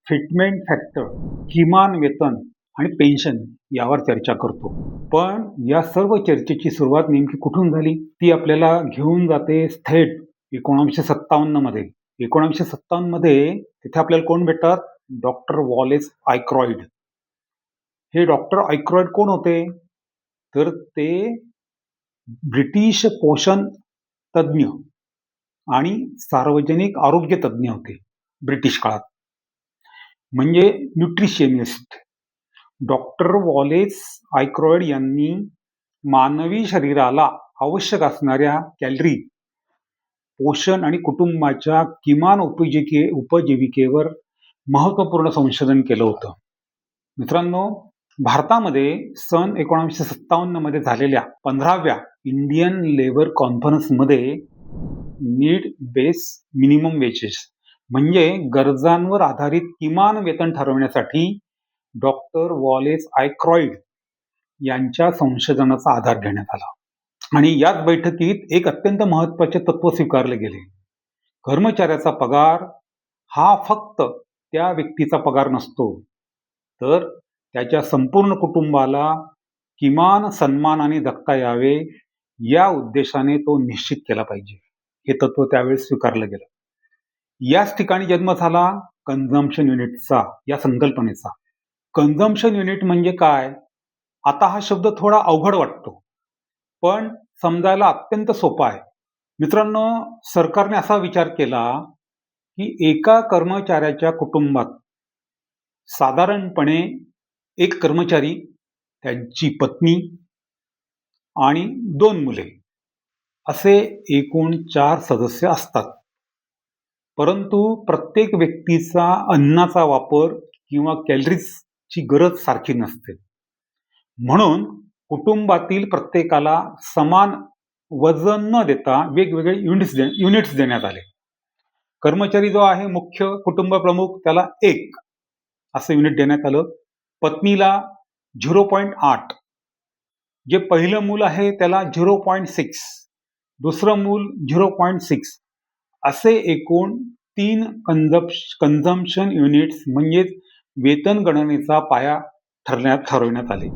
Fitment factor, किमान वेतन आणि पेन्शन यावर चर्चा करतो. पण या सर्व चर्चेची सुरुवात नेमकी कुठून झाली? ती आपल्याला घेऊन जाते थेट 1957 मध्ये. 1957 मध्ये तिथे आपल्याला कोण भेटतात? Doctor Wallace Aykroyd. हे डॉक्टर आयक्रॉइड कोण होते? तर ते ब्रिटिश पोषण तज्ज्ञ आणि सार्वजनिक आरोग्य तज्ज्ञ होते ब्रिटिश काळात. म्हणजे न्यूट्रिशनिस्ट. डॉक्टर वॉलेस आयक्रॉइड यांनी मानवी शरीराला आवश्यक असणाऱ्या कॅलरी, पोषण आणि कुटुंबाच्या किमान उपजीविकेवर महत्त्वपूर्ण संशोधन केलं होतं. मित्रांनो, भारतामध्ये सन 1957 मध्ये झालेल्या 15व्या इंडियन लेबर कॉन्फरन्समध्ये नीड बेस मिनिमम वेजेस म्हणजे गरजांवर आधारित किमान वेतन ठरवण्यासाठी डॉक्टर वॉलेस आयक्रॉइड यांच्या संशोधनाचा आधार घेण्यात आला. आणि याच बैठकीत एक अत्यंत महत्त्वाचे तत्व स्वीकारले गेले. कर्मचाऱ्याचा पगार हा फक्त त्या व्यक्तीचा पगार नसतो, तर त्याच्या संपूर्ण कुटुंबाला किमान सन्मानाने जगता यावे या उद्देशाने तो निश्चित केला पाहिजे. हे तत्व त्यावेळेस स्वीकारलं गेलं. याच ठिकाणी जन्म झाला कन्झम्पशन युनिटचा, या संकल्पनेचा. कन्झम्पशन युनिट म्हणजे काय? आता हा शब्द थोडा अवघड वाटतो, पण समजायला अत्यंत सोपा आहे. मित्रांनो, सरकारने असा विचार केला की एका कर्मचाऱ्याच्या कुटुंबात साधारणपणे एक कर्मचारी, त्यांची पत्नी आणि 2 मुले असे एकूण 4 सदस्य असतात. परंतु प्रत्येक व्यक्तीचा अन्नाचा वापर किंवा कॅलरीजची गरज सारखी नसते. म्हणून कुटुंबातील प्रत्येकाला समान वजन न देता वेगवेगळे युनिट्स देण्यात आले. कर्मचारी जो आहे, मुख्य कुटुंब प्रमुख, त्याला 1 असं युनिट देण्यात आलं. पत्नीला 0.8, जे पहिलं मूल आहे त्याला 0.6, दुसरं मूल 0.6 असे एकूण 3 कन्झम्पशन युनिट्स म्हणजेच वेतन गणनेचा पाया ठरवण्यात आले.